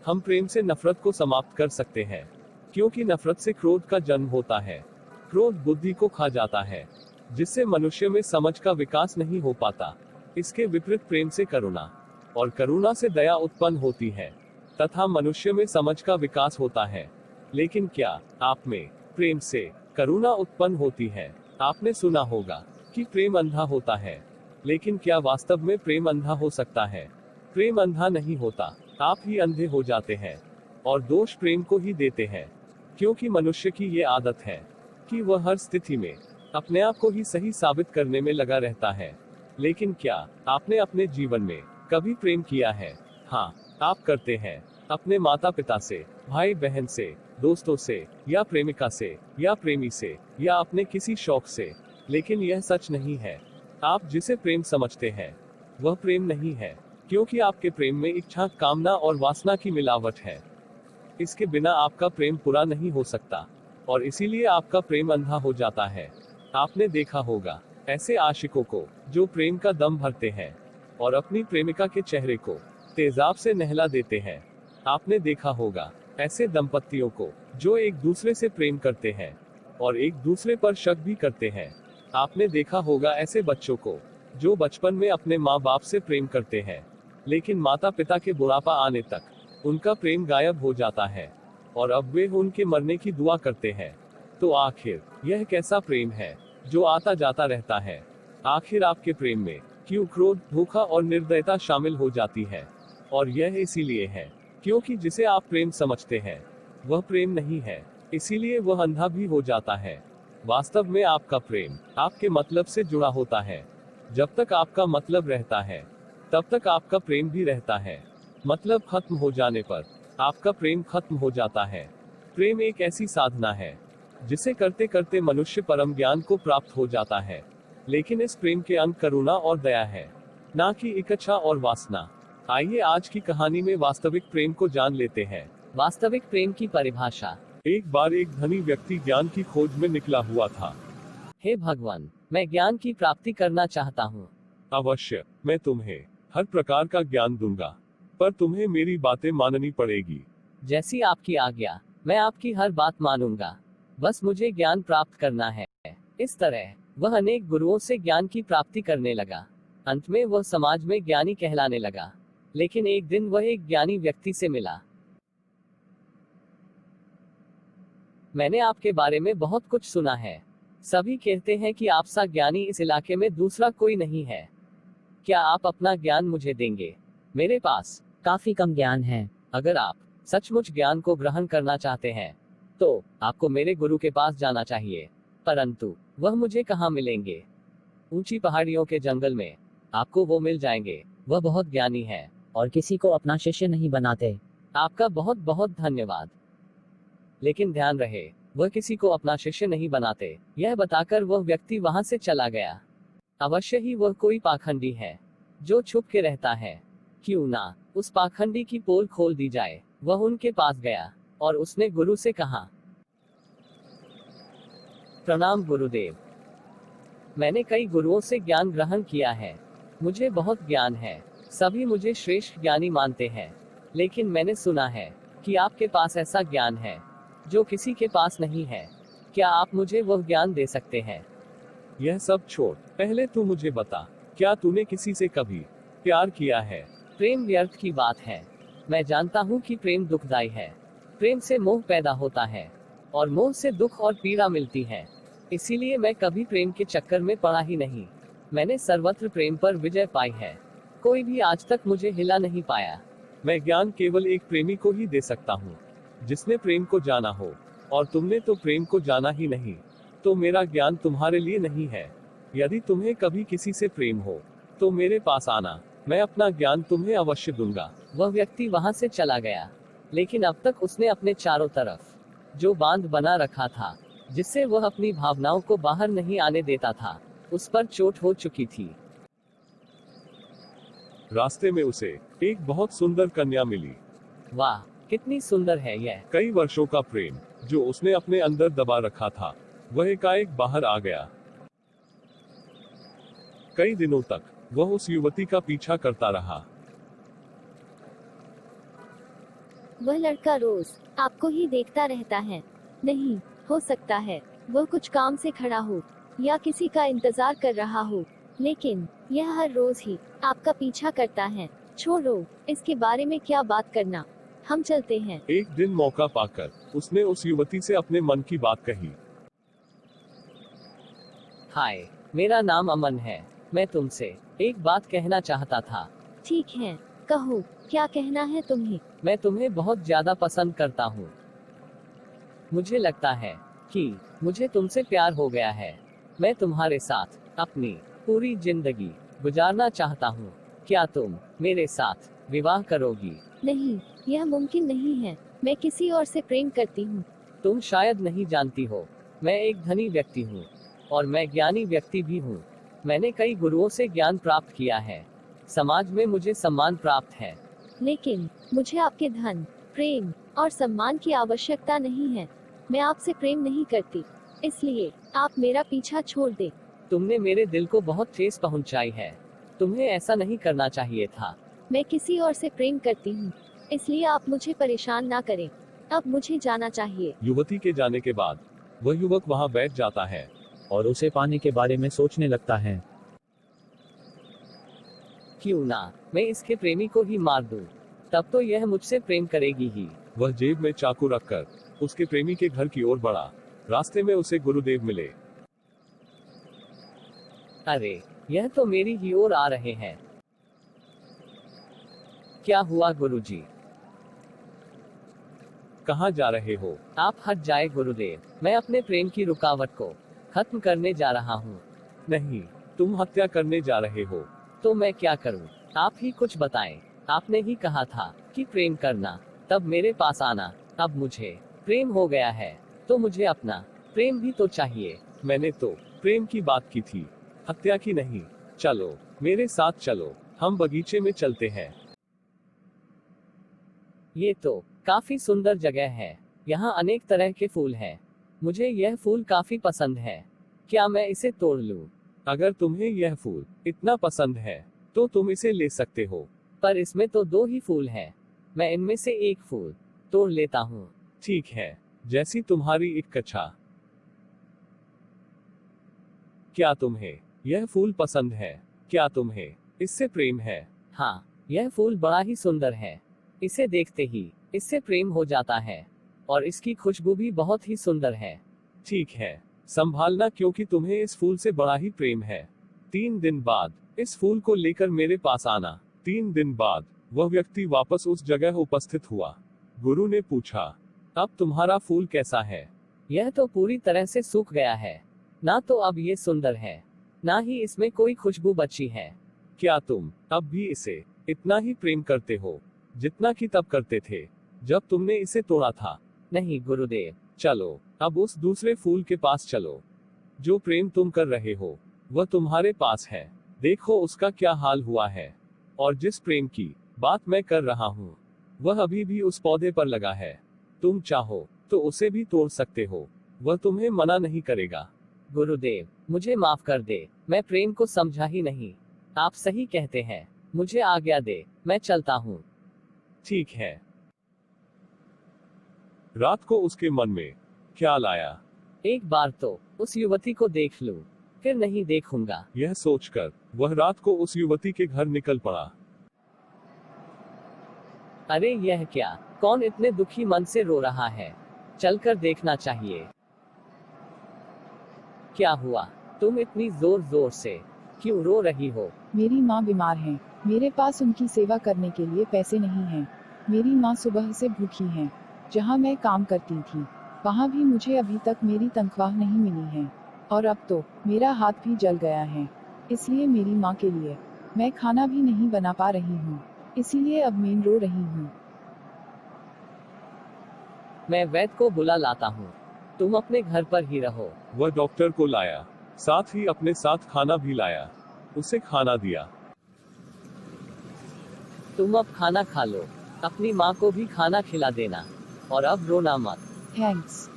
हम प्रेम से नफरत को समाप्त कर सकते हैं, क्योंकि नफरत से क्रोध का जन्म होता है। क्रोध बुद्धि को खा जाता है, जिससे मनुष्य में समझ का विकास नहीं हो पाता। इसके विपरीत प्रेम से करुणा, और करुणा से दया उत्पन्न होती है, तथा मनुष्य में समझ का विकास होता है। लेकिन क्या आप में प्रेम से करुणा उत्पन्न होती है? आपने सुना होगा कि प्रेम अंधा होता है, लेकिन क्या वास्तव में प्रेम अंधा हो सकता है? प्रेम अंधा नहीं होता, आप ही अंधे हो जाते हैं, और दोष प्रेम को ही देते हैं, क्योंकि मनुष्य की ये आदत है कि वह हर स्थिति में अपने आप को ही सही साबित करने में लगा रहता है। लेकिन क्या आपने अपने जीवन में कभी प्रेम किया है? हाँ, आप करते हैं, अपने माता पिता से, भाई बहन से, दोस्तों से, या प्रेमिका से, या प्रेमी से, या अपने किसी शौक से। लेकिन यह सच नहीं है। आप जिसे प्रेम समझते हैं वह प्रेम नहीं है, क्योंकि आपके प्रेम में इच्छा, कामना और वासना की मिलावट है। इसके बिना आपका प्रेम पूरा नहीं हो सकता, और इसीलिए आपका प्रेम अंधा हो जाता है। आपने देखा होगा ऐसे आशिकों को जो प्रेम का दम भरते हैं और अपनी प्रेमिका के चेहरे को तेजाब से नहला देते हैं। आपने देखा होगा ऐसे दंपतियों को जो एक दूसरे से प्रेम करते हैं और एक दूसरे पर शक भी करते हैं। आपने देखा होगा ऐसे बच्चों को जो बचपन में अपने माँ बाप से प्रेम करते हैं, लेकिन माता पिता के बुढ़ापा आने तक उनका प्रेम गायब हो जाता है, और अब वे उनके मरने की दुआ करते हैं। तो आखिर यह कैसा प्रेम है जो आता जाता रहता है? आखिर आपके प्रेम में क्यों क्रोध, धोखा और निर्दयता शामिल हो जाती है? और यह इसीलिए है क्योंकि जिसे आप प्रेम समझते हैं वह प्रेम नहीं है, इसीलिए वह अंधा भी हो जाता है। वास्तव में आपका प्रेम आपके मतलब से जुड़ा होता है। जब तक आपका मतलब रहता है तब तक आपका प्रेम भी रहता है। मतलब खत्म हो जाने पर आपका प्रेम खत्म हो जाता है। प्रेम एक ऐसी साधना है जिसे करते करते मनुष्य परम ज्ञान को प्राप्त हो जाता है। लेकिन इस प्रेम के अंग करुणा और दया है, ना कि इच्छा और वासना। आइए आज की कहानी में वास्तविक प्रेम को जान लेते हैं। वास्तविक प्रेम की परिभाषा। एक बार एक धनी व्यक्ति ज्ञान की खोज में निकला हुआ था। हे भगवान, मैं ज्ञान की प्राप्ति करना चाहता हूँ। अवश्य, मैं तुम्हें हर प्रकार का ज्ञान दूंगा, पर तुम्हें मेरी बातें माननी पड़ेगी। जैसी आपकी आज्ञा, मैं आपकी हर बात मानूंगा। बस मुझे ज्ञान प्राप्त करना है। इस तरह वह अनेक गुरुओं से ज्ञान की प्राप्ति करने लगा। अंत में वह समाज में ज्ञानी कहलाने लगा। लेकिन एक दिन वह एक ज्ञानी व्यक्ति से मिला। मैंने आपके बारे में बहुत कुछ सुना है। सभी कहते हैं कि आप सा ज्ञानी इस इलाके में दूसरा कोई नहीं है। क्या आप अपना ज्ञान मुझे देंगे? मेरे पास काफी कम ज्ञान है। अगर आप सचमुच ज्ञान को ग्रहण करना चाहते हैं तो आपको मेरे गुरु के पास जाना चाहिए। परंतु वह मुझे कहाँ मिलेंगे? ऊंची पहाड़ियों के जंगल में आपको वो मिल जाएंगे। वह बहुत ज्ञानी है और किसी को अपना शिष्य नहीं बनाते। आपका बहुत बहुत धन्यवाद। लेकिन ध्यान रहे, वह किसी को अपना शिष्य नहीं बनाते। यह बताकर वह व्यक्ति वहां से चला गया। अवश्य ही वह कोई पाखंडी है जो छुप के रहता है। क्यों ना उस पाखंडी की पोल खोल दी जाए। वह उनके पास गया और उसने गुरु से कहा, प्रणाम गुरुदेव। मैंने कई गुरुओं से ज्ञान ग्रहण किया है। मुझे बहुत ज्ञान है। सभी मुझे श्रेष्ठ ज्ञानी मानते हैं। लेकिन मैंने सुना है कि आपके पास ऐसा ज्ञान है जो किसी के पास नहीं है। क्या आप मुझे वह ज्ञान दे सकते हैं? यह सब छोड़, पहले तू मुझे बता, क्या तूने किसी से कभी प्यार किया है? प्रेम व्यर्थ की बात है। मैं जानता हूँ कि प्रेम दुखदाई है। प्रेम से मोह पैदा होता है और मोह से दुख और पीड़ा मिलती है। इसीलिए मैं कभी प्रेम के चक्कर में पड़ा ही नहीं। मैंने सर्वत्र प्रेम पर विजय पाई है। कोई भी आज तक मुझे हिला नहीं पाया। मैं ज्ञान केवल एक प्रेमी को ही दे सकता हूँ, जिसने प्रेम को जाना हो, और तुमने तो प्रेम को जाना ही नहीं, तो मेरा ज्ञान तुम्हारे लिए नहीं है। यदि तुम्हें कभी किसी से प्रेम हो तो मेरे पास आना, मैं अपना ज्ञान तुम्हें अवश्य दूंगा। वह व्यक्ति वहां से चला गया। लेकिन अब तक उसने अपने चारों तरफ जो बांध बना रखा था, जिससे वह अपनी भावनाओं को बाहर नहीं आने देता था, उस पर चोट हो चुकी थी। रास्ते में उसे एक बहुत सुंदर कन्या मिली। वाह, कितनी सुंदर है यह। कई वर्षों का प्रेम जो उसने अपने अंदर दबा रखा था, वह एकाएक बाहर आ गया। कई दिनों तक वह उस युवती का पीछा करता रहा। वह लड़का रोज आपको ही देखता रहता है। नहीं, हो सकता है वह कुछ काम से खड़ा हो या किसी का इंतजार कर रहा हो, लेकिन यह हर रोज ही आपका पीछा करता है। छोड़ो, इसके बारे में क्या बात करना, हम चलते हैं। एक दिन मौका पाकर उसने उस युवती से अपने मन की बात कही। हाय, मेरा नाम अमन है। मैं तुमसे एक बात कहना चाहता था। ठीक है, कहो, क्या कहना है तुम्हें? मैं तुम्हें बहुत ज्यादा पसंद करता हूँ। मुझे लगता है कि मुझे तुमसे प्यार हो गया है। मैं तुम्हारे साथ अपनी पूरी जिंदगी गुजारना चाहता हूँ। क्या तुम मेरे साथ विवाह करोगी? नहीं, यह मुमकिन नहीं है। मैं किसी और से प्रेम करती हूँ। तुम शायद नहीं जानती हो, मैं एक धनी व्यक्ति हूँ और मैं ज्ञानी व्यक्ति भी हूँ। मैंने कई गुरुओं से ज्ञान प्राप्त किया है। समाज में मुझे सम्मान प्राप्त है। लेकिन मुझे आपके धन, प्रेम और सम्मान की आवश्यकता नहीं है। मैं आपसे प्रेम नहीं करती, इसलिए आप मेरा पीछा छोड़ दे। तुमने मेरे दिल को बहुत ठेस पहुंचाई है। तुम्हें ऐसा नहीं करना चाहिए था। मैं किसी और से प्रेम करती हूँ, इसलिए आप मुझे परेशान ना करें। अब मुझे जाना चाहिए। युवती के जाने के बाद वह युवक वहां बैठ जाता है और उसे पाने के बारे में सोचने लगता है। क्यों ना मैं इसके प्रेमी को ही मार दूं, तब तो यह मुझसे प्रेम करेगी ही। वह जेब में चाकू रखकर उसके प्रेमी के घर की ओर बढ़ा। रास्ते में उसे गुरुदेव मिले। अरे, यह तो मेरी ही ओर आ रहे हैं। क्या हुआ गुरुजी? कहाँ जा रहे हो? आप हट जाए गुरुदेव, मैं अपने प्रेम की रुकावट को खत्म करने जा रहा हूँ। नहीं, तुम हत्या करने जा रहे हो। तो मैं क्या करूँ? आप ही कुछ बताएं। आपने ही कहा था कि प्रेम करना, तब मेरे पास आना। अब मुझे प्रेम हो गया है, तो मुझे अपना प्रेम भी तो चाहिए। मैंने तो प्रेम की बात की थी, हत्या की नहीं। चलो, मेरे साथ चलो, हम बगीचे में चलते हैं। ये तो काफी सुंदर जगह है। यहाँ अनेक तरह के फूल हैं। मुझे यह फूल काफी पसंद है। क्या मैं इसे तोड़ लूं? अगर तुम्हें यह फूल इतना पसंद है, तो तुम इसे ले सकते हो। पर इसमें तो 2 ही फूल हैं। मैं इनमें से एक फूल तोड़ लेता हूँ। ठीक है, जैसी तुम्हारी इच्छा। क्या तुम्हें यह फूल पसंद है? क्या तुम्हें इससे प्रेम है? हाँ, यह फूल बड़ा ही सुंदर है। इसे देखते ही इससे प्रेम हो जाता है और इसकी खुशबू भी बहुत ही सुंदर है। ठीक है, संभालना, क्योंकि तुम्हें इस फूल से बड़ा ही प्रेम है। 3 दिन बाद इस फूल को लेकर मेरे पास आना। 3 दिन बाद वह व्यक्ति वापस उस जगह उपस्थित हुआ। गुरु ने पूछा, अब तुम्हारा फूल कैसा है? यह तो पूरी तरह से सूख गया है। ना तो अब ये सुंदर है, ना ही इसमें कोई खुशबू बची है। क्या तुम अब भी इसे इतना ही प्रेम करते हो, जितना कि तब करते थे, जब तुमने इसे तोड़ा था? नहीं गुरुदेव। चलो, अब उस दूसरे फूल के पास चलो। जो प्रेम तुम कर रहे हो, वह तुम्हारे पास है। देखो उसका क्या हाल हुआ है। और जिस प्रेम की बात मैं कर रहा हूँ, वह अभी भी उस पौधे पर लगा है। तुम चाहो तो उसे भी तोड़ सकते हो, वह तुम्हें मना नहीं करेगा। गुरुदेव, मुझे माफ कर दे, मैं प्रेम को समझा ही नहीं। आप सही कहते हैं, मुझे आज्ञा दे, मैं चलता हूँ। ठीक है। रात को उसके मन में ख्याल आया, एक बार तो उस युवती को देख लूं, फिर नहीं देखूंगा। यह सोचकर वह रात को उस युवती के घर निकल पड़ा। अरे यह क्या, कौन इतने दुखी मन से रो रहा है? चलकर देखना चाहिए। क्या हुआ? तुम इतनी जोर जोर से क्यों रो रही हो? मेरी माँ बीमार है। मेरे पास उनकी सेवा करने के लिए पैसे नहीं हैं। मेरी माँ सुबह से भूखी है। जहाँ मैं काम करती थी, वहाँ भी मुझे अभी तक मेरी तनख्वाह नहीं मिली है। और अब तो मेरा हाथ भी जल गया है। इसलिए मेरी माँ के लिए मैं खाना भी नहीं बना पा रही हूँ। इसीलिए अब मैं रो रही हूँ। मैं वैद्य को बुला लाता हूँ, तुम अपने घर पर ही रहो। वह डॉक्टर को लाया, साथ ही अपने साथ खाना भी लाया। उसे खाना दिया। तुम अब खाना खा लो, अपनी माँ को भी खाना खिला देना, और अब रोना मत। थैंक्स।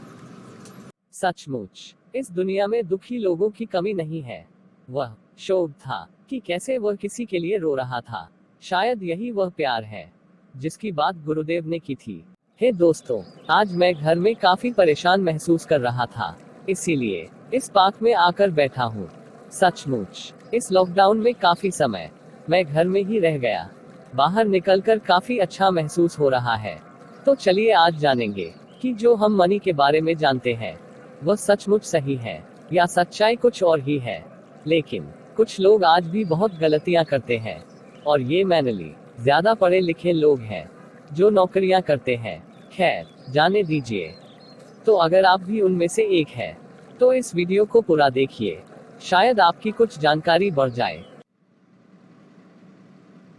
सचमुच इस दुनिया में दुखी लोगों की कमी नहीं है। वह शोक था कि कैसे वह किसी के लिए रो रहा था। शायद यही वह प्यार है जिसकी बात गुरुदेव ने की थी। हे दोस्तों, आज मैं घर में काफी परेशान महसूस कर रहा था, इसीलिए इस पार्क में आकर बैठा हूँ। सचमुच इस लॉकडाउन में काफी समय मैं घर में ही रह गया। बाहर निकलकर काफी अच्छा महसूस हो रहा है। तो चलिए आज जानेंगे कि जो हम मनी के बारे में जानते हैं वह सचमुच सही है या सच्चाई कुछ और ही है। लेकिन कुछ लोग आज भी बहुत गलतियां करते हैं, और ये मैनली ज्यादा पढ़े लिखे लोग हैं जो नौकरियां करते हैं। खैर, जाने दीजिए। तो अगर आप भी उनमें से एक है तो इस वीडियो को पूरा देखिए, शायद आपकी कुछ जानकारी बढ़ जाए।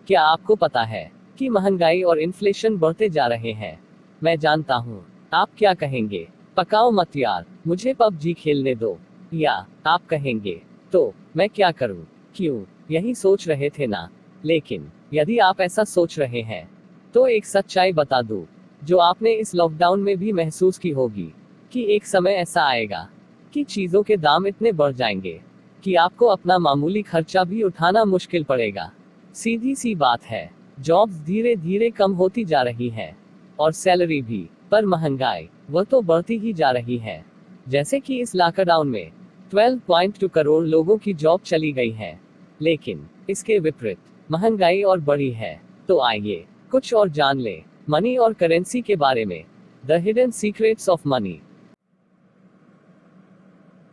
क्या आपको पता है कि महंगाई और इन्फ्लेशन बढ़ते जा रहे हैं? मैं जानता हूँ आप क्या कहेंगे, पकाओ मत यार, मुझे पबजी खेलने दो। या आप कहेंगे तो मैं क्या करूँ, क्यों, यही सोच रहे थे ना। लेकिन यदि आप ऐसा सोच रहे हैं तो एक सच्चाई बता दूं जो आपने इस लॉकडाउन में भी महसूस की होगी, कि एक समय ऐसा आएगा कि चीजों के दाम इतने बढ़ जाएंगे कि आपको अपना मामूली खर्चा भी उठाना मुश्किल पड़ेगा। सीधी सी बात है, जॉब्स धीरे धीरे कम होती जा रही हैं और सैलरी भी, पर महंगाई वह तो बढ़ती ही जा रही है। जैसे कि इस लॉकडाउन में 12.2 करोड़ लोगों की जॉब चली गई है, लेकिन इसके विपरीत महंगाई और बढ़ी है। तो आइए कुछ और जान ले मनी और करेंसी के बारे में। The hidden secrets of money.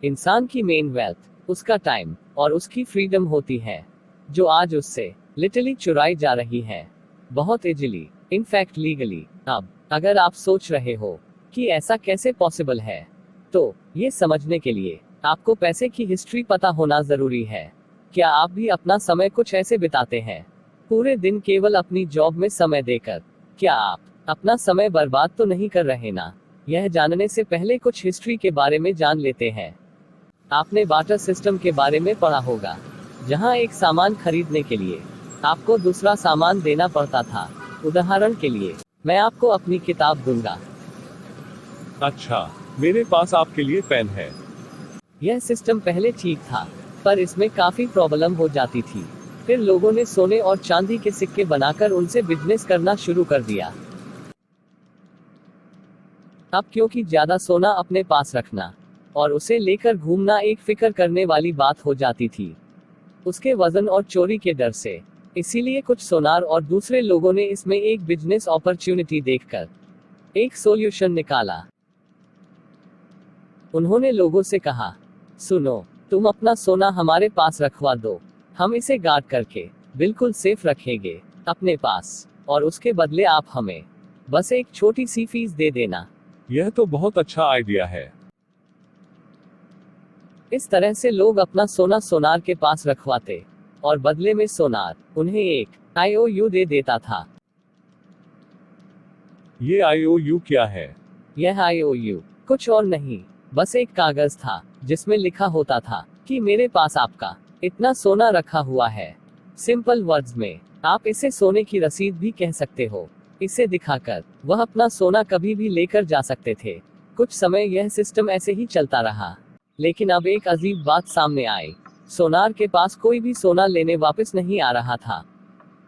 इंसान की मेन वेल्थ उसका टाइम और उसकी फ्रीडम होती है, जो आज उससे लिटरली चुराई जा रही है, बहुत इजीली, इनफैक्ट लीगली। अब अगर आप सोच रहे हो कि ऐसा कैसे पॉसिबल है, तो ये समझने के लिए आपको पैसे की हिस्ट्री पता होना जरूरी है। क्या आप भी अपना समय कुछ ऐसे बिताते हैं, पूरे दिन केवल अपनी जॉब में समय देकर? क्या आप अपना समय बर्बाद तो नहीं कर रहे ना? यह जानने से पहले कुछ हिस्ट्री के बारे में जान लेते हैं। आपने बार्टर सिस्टम के बारे में पढ़ा होगा, जहां एक सामान खरीदने के लिए आपको दूसरा सामान देना पड़ता था। उदाहरण के लिए मैं आपको अपनी किताब दूंगा। अच्छा, मेरे पास आपके लिए पेन है। यह सिस्टम पहले ठीक था, पर इसमें काफी प्रॉब्लम हो जाती थी। फिर लोगों ने सोने और चांदी के सिक्के बनाकर उनसे बिजनेस करना शुरू कर दिया। अब क्योंकि ज्यादा सोना अपने पास रखना और उसे लेकर घूमना एक फिक्र करने वाली बात हो जाती थी, उसके वजन और चोरी के डर से। इसीलिए कुछ सोनार और दूसरे लोगों ने इसमें एक बिजनेस अपॉर्चुनिटी देखकर एक सॉल्यूशन निकाला। उन्होंने लोगों से कहा, सुनो, तुम अपना सोना हमारे पास रखवा दो, हम इसे गार्ड करके बिल्कुल सेफ रखेंगे अपने पास, और उसके बदले आप हमें बस एक छोटी सी फीस दे देना। यह तो बहुत अच्छा आइडिया है। इस तरह से लोग अपना सोना सोनार के पास रखवाते और बदले में सोनार उन्हें एक IOU दे देता था। ये IOU क्या है? यह IOU कुछ और नहीं, बस एक कागज था जिसमें लिखा होता था कि मेरे पास आपका इतना सोना रखा हुआ है। सिंपल वर्ड्स में आप इसे सोने की रसीद भी कह सकते हो। इसे दिखाकर वह अपना सोना कभी भी लेकर जा सकते थे। कुछ समय यह सिस्टम ऐसे ही चलता रहा, लेकिन अब एक अजीब बात सामने आई। सोनार के पास कोई भी सोना लेने वापस नहीं आ रहा था।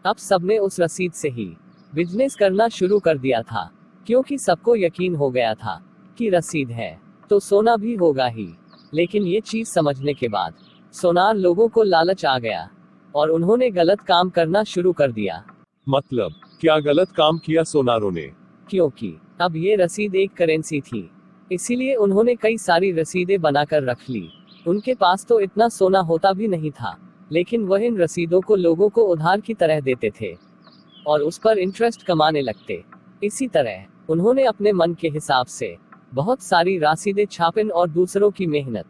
अब सबने उस रसीद से ही बिजनेस करना शुरू कर दिया था, क्योंकि सबको यकीन हो गया था कि रसीद है तो सोना भी होगा ही। लेकिन ये चीज समझने के बाद सोनार लोगों को लालच आ गया और उन्होंने गलत काम करना शुरू कर दिया। मतलब क्या गलत काम किया सोनारों ने? क्योंकि अब ये रसीद एक करेंसी थी, इसीलिए उन्होंने कई सारी रसीदें बनाकर रख ली। उनके पास तो इतना सोना होता भी नहीं था, लेकिन वह इन रसीदों को लोगों को उधार की तरह देते थे और उस पर इंटरेस्ट कमाने लगते। इसी तरह उन्होंने अपने मन के हिसाब से बहुत सारी रसीदें छापन और दूसरों की मेहनत,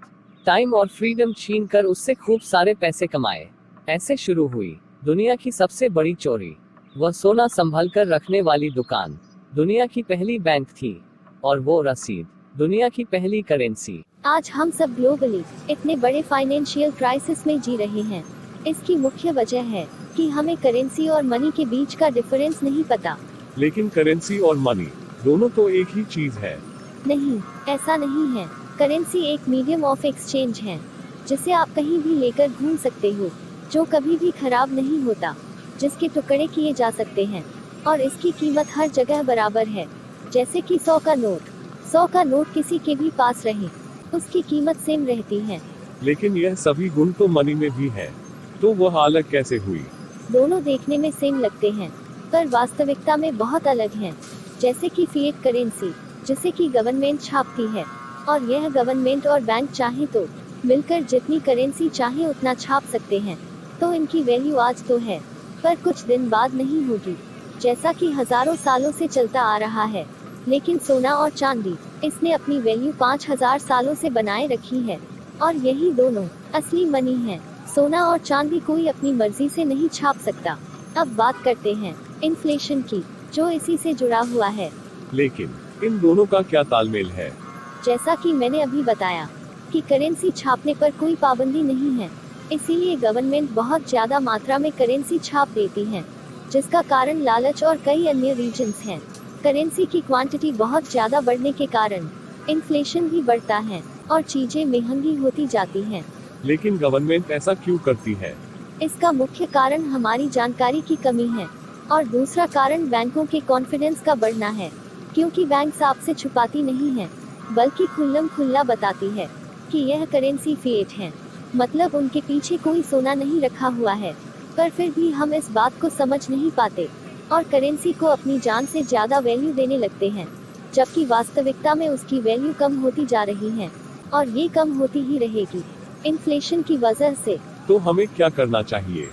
टाइम और फ्रीडम छीन कर उससे खूब सारे पैसे कमाए। ऐसे शुरू हुई दुनिया की सबसे बड़ी चोरी। वह सोना संभल कर रखने वाली दुकान दुनिया की पहली बैंक थी, और वो रसीद दुनिया की पहली करेंसी। आज हम सब ग्लोबली इतने बड़े फाइनेंशियल क्राइसिस में जी रहे हैं। इसकी मुख्य वजह है कि हमें करेंसी और मनी के बीच का डिफरेंस नहीं पता। लेकिन करेंसी और मनी दोनों तो एक ही चीज है। नहीं, ऐसा नहीं है। करेंसी एक मीडियम ऑफ एक्सचेंज है, जिसे आप कहीं भी लेकर घूम सकते हो, जो कभी भी खराब नहीं होता, जिसके टुकड़े किए जा सकते हैं। और इसकी कीमत हर जगह बराबर है। जैसे कि 100 का नोट, 100 का नोट किसी के भी पास रहे, उसकी कीमत सेम रहती है। लेकिन यह सभी गुण तो मनी में भी है, तो वह अलग कैसे हुई? दोनों देखने में सेम लगते हैं, पर वास्तविकता में बहुत अलग हैं। जैसे कि फिएट करेंसी, जिसे कि गवर्नमेंट छापती है, और यह गवर्नमेंट और बैंक चाहे तो मिलकर जितनी करेंसी चाहे उतना छाप सकते हैं। तो इनकी वैल्यू आज तो है, पर कुछ दिन बाद नहीं होगी, जैसा कि हजारों सालों से चलता आ रहा है। लेकिन सोना और चांदी, इसने अपनी वैल्यू 5000 सालों से बनाए रखी है, और यही दोनों असली मनी है। सोना और चांदी कोई अपनी मर्जी से नहीं छाप सकता। अब बात करते हैं इन्फ्लेशन की, जो इसी से जुड़ा हुआ है। लेकिन इन दोनों का क्या तालमेल है? जैसा कि मैंने अभी बताया कि करेंसी छापने पर कोई पाबंदी नहीं है, इसीलिए गवर्नमेंट बहुत ज्यादा मात्रा में करेंसी छाप देती है, जिसका कारण लालच और कई अन्य रीजंस हैं। करेंसी की क्वांटिटी बहुत ज्यादा बढ़ने के कारण इन्फ्लेशन भी बढ़ता है और चीजें महंगी होती जाती हैं। लेकिन गवर्नमेंट ऐसा क्यों करती है? इसका मुख्य कारण हमारी जानकारी की कमी है, और दूसरा कारण बैंकों के कॉन्फिडेंस का बढ़ना है, क्योंकि बैंक आपसे छुपाती नहीं है, बल्कि खुल्लम खुल्ला बताती है कि यह करेंसी फिएट है, मतलब उनके पीछे कोई सोना नहीं रखा हुआ है। पर फिर भी हम इस बात को समझ नहीं पाते और करेंसी को अपनी जान से ज्यादा वैल्यू देने लगते हैं, जबकि वास्तविकता में उसकी वैल्यू कम होती जा रही है, और ये कम होती ही रहेगी इन्फ्लेशन की वजह से। तो हमें क्या करना चाहिए?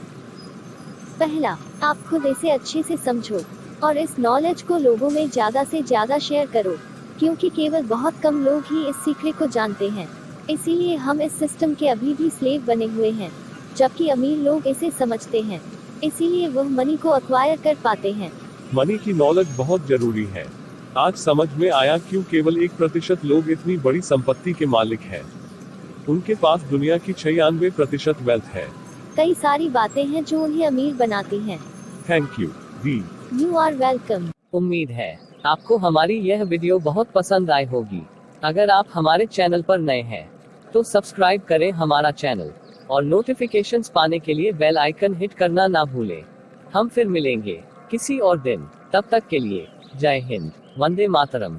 पहला, आप खुद इसे अच्छे से समझो और इस नॉलेज को लोगों में ज्यादा से ज्यादा शेयर करो, क्योंकि केवल बहुत कम लोग ही इस सीक्रेट को जानते हैं। इसीलिए हम इस सिस्टम के अभी भी स्लेव बने हुए हैं, जबकि अमीर लोग इसे समझते हैं, इसीलिए वह मनी को अक्वायर कर पाते हैं। मनी की नॉलेज बहुत जरूरी है। आज समझ में आया क्यों केवल 1% लोग इतनी बड़ी संपत्ति के मालिक हैं। उनके पास दुनिया की 96% वेल्थ है। कई सारी बातें हैं जो उन्हें अमीर बनाती हैं। थैंक यू दी। You are welcome. उम्मीद है आपको हमारी यह वीडियो बहुत पसंद आई होगी। अगर आप हमारे चैनल पर नए हैं तो सब्सक्राइब करें हमारा चैनल, और नोटिफिकेशंस पाने के लिए बेल आइकन हिट करना ना भूलें। हम फिर मिलेंगे किसी और दिन, तब तक के लिए जय हिंद, वंदे मातरम।